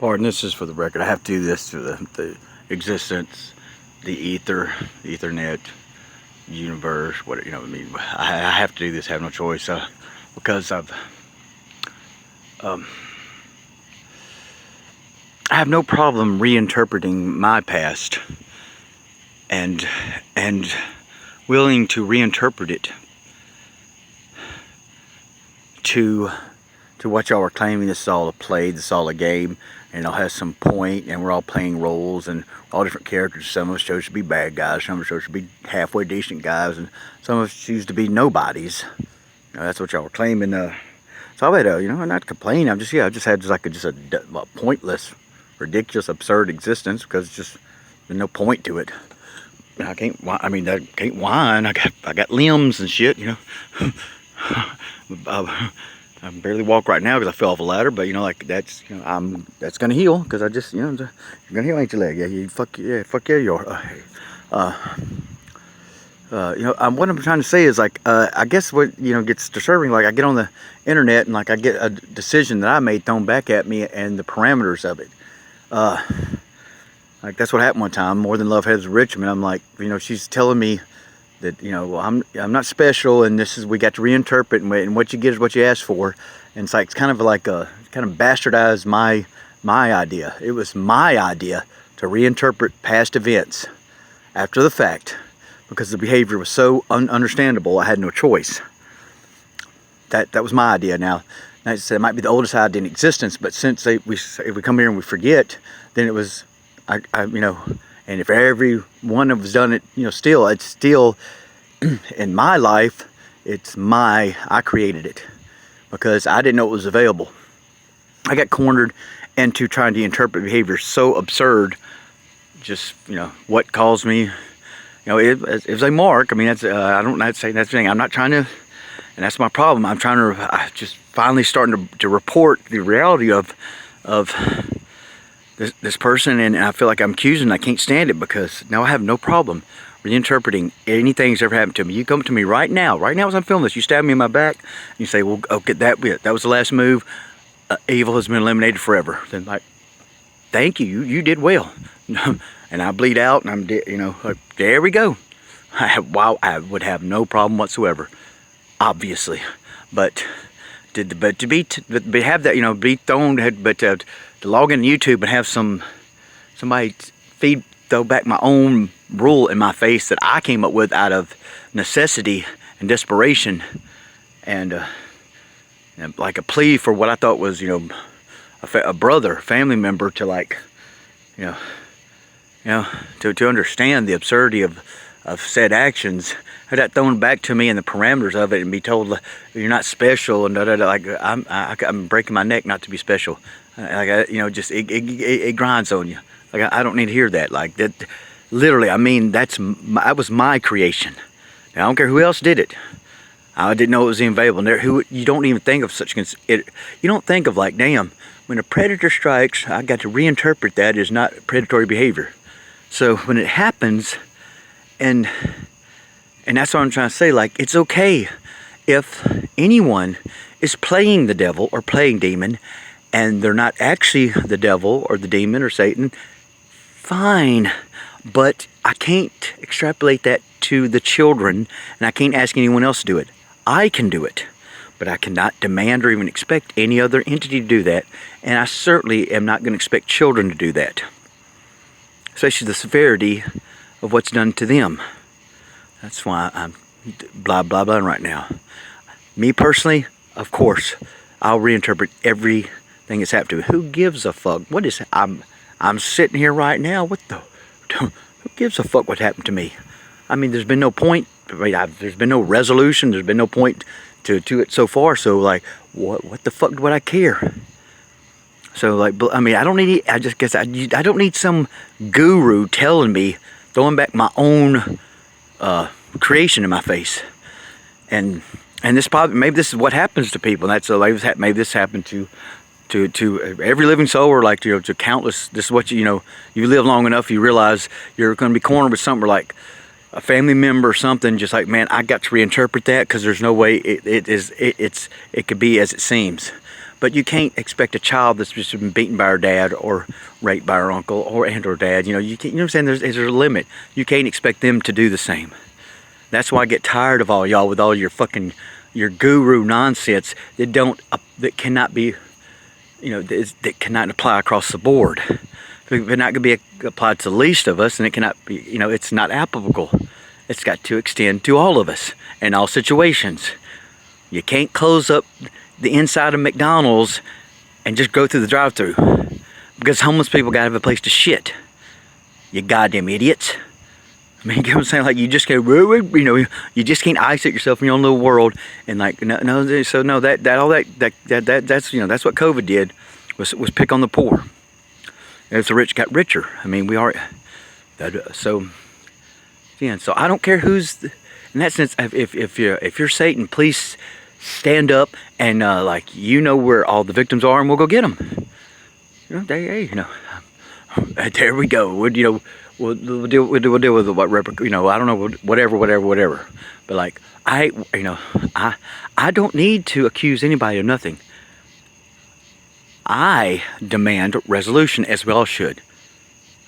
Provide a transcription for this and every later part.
Pardon, this is for the record. I have to do this to the existence, the ether, the Ethernet, universe, what, you know what I mean. I have to do this, I have no choice, because I have no problem reinterpreting my past and willing to reinterpret it to what y'all are claiming this is all a play, this is all a game, and it has some point, and we're all playing roles, and all different characters. Some of us chose to be bad guys, some of us chose to be halfway decent guys, and some of us choose to be nobodies. You know, that's what y'all are claiming. So I had you know, not complain. I just had a pointless, ridiculous, absurd existence because there's no point to it. I can't. I mean, I can't whine. I got limbs and shit. You know. I barely walk right now because I fell off a ladder, but you know, like that's, you know, that's gonna heal because I just, you know, you're gonna heal, ain't your leg? Yeah, fuck yeah, you are. You know, what I'm trying to say is like, I guess what, you know, gets disturbing, like I get on the internet and like I get a decision that I made thrown back at me and the parameters of it. Like that's what happened one time. More Than Love has Richmond. I'm like, you know, she's telling me that, you know, well, I'm not special, and we got to reinterpret, and what you get is what you ask for, and it's like it's kind of bastardized my idea. It was my idea to reinterpret past events after the fact because the behavior was so ununderstandable. I had no choice. That was my idea. Now I said it might be the oldest idea in existence, but since if we come here and we forget, then it was you know. And if every one of us done it, you know, it's still in my life, I created it because I didn't know it was available. I got cornered into trying to interpret behavior so absurd. Just, you know, what caused me, you know, it was a mark. I mean, that's, I don't not saying that's the thing. I'm not trying to, and that's my problem. I'm trying to, just finally starting to report the reality of this person, and I feel like I'm accusing. I can't stand it because now I have no problem reinterpreting anything that's ever happened to me. You come to me right now as I'm filming this, you stab me in my back, and you say, well, okay, that was the last move. Evil has been eliminated forever. Then like, thank you, you did well. And I bleed out, and I'm dead, you know, like, there we go. I would have no problem whatsoever, obviously. But to have that, you know, be thrown, to log in YouTube and have somebody throw back my own rule in my face that I came up with out of necessity and desperation, and like a plea for what I thought was, you know, a brother, family member, to like, you know, to understand the absurdity of said actions. Had that thrown back to me in the parameters of it, and be told you're not special, and like I'm breaking my neck not to be special. Like you know, just it grinds on you. Like I don't need to hear that. Like that, literally. I mean, that was my creation. Now, I don't care who else did it. I didn't know it was available. You don't even think of such. You don't think of like, damn, when a predator strikes, I got to reinterpret that as not predatory behavior. So when it happens, and that's what I'm trying to say. Like, it's okay if anyone is playing the devil or playing demon, and they're not actually the devil or the demon or Satan. Fine, but I can't extrapolate that to the children, and I can't ask anyone else to do it. I can do it, but I cannot demand or even expect any other entity to do that, and I certainly am not going to expect children to do that, especially the severity of what's done to them. That's why I'm blah blah blah right now. Me personally, of course, I'll reinterpret everything that's happened to me. Who gives a fuck? What is I'm sitting here right now. What the? Who gives a fuck what happened to me? I mean, there's been no point. There's been no resolution. There's been no point to it so far. So like, what the fuck would I care? So like, I mean, I don't need. I just guess I don't need some guru telling me, throwing back my own creation in my face. And this probably, maybe this is what happens to people. And that's maybe this happened to every living soul, or like to countless. This is what you live long enough, you realize you're going to be cornered with something like a family member or something. Just like, man, I got to reinterpret that because there's no way it could be as it seems. But you can't expect a child that's just been beaten by her dad or raped by her uncle or dad. You know, you can't, you know what I'm saying? There's a limit. You can't expect them to do the same. That's why I get tired of all y'all with all your fucking, your guru nonsense that cannot be, you know, that cannot apply across the board. If it's not going to be applied to the least of us, and it cannot be, you know, it's not applicable. It's got to extend to all of us in all situations. You can't close up the inside of McDonald's and just go through the drive-thru because homeless people got to have a place to shit. You goddamn idiots. I mean, you know what I'm saying? Like, you just can't, you know, you just can't isolate yourself in your own little world. And like, no, so no, that's, you know, that's what COVID did, was pick on the poor. As the rich got richer. I mean, we are, so, yeah, so I don't care who's, in that sense, if you're Satan, please stand up and, like, you know where all the victims are, and we'll go get them. You know, hey, you know, there we go. You know, we'll deal with what, you know, I don't know, whatever. But like, you know, I don't need to accuse anybody of nothing. I demand resolution, as we all should.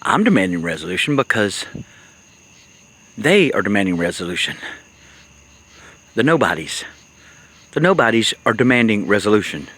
I'm demanding resolution because they are demanding resolution. The nobodies are demanding resolution.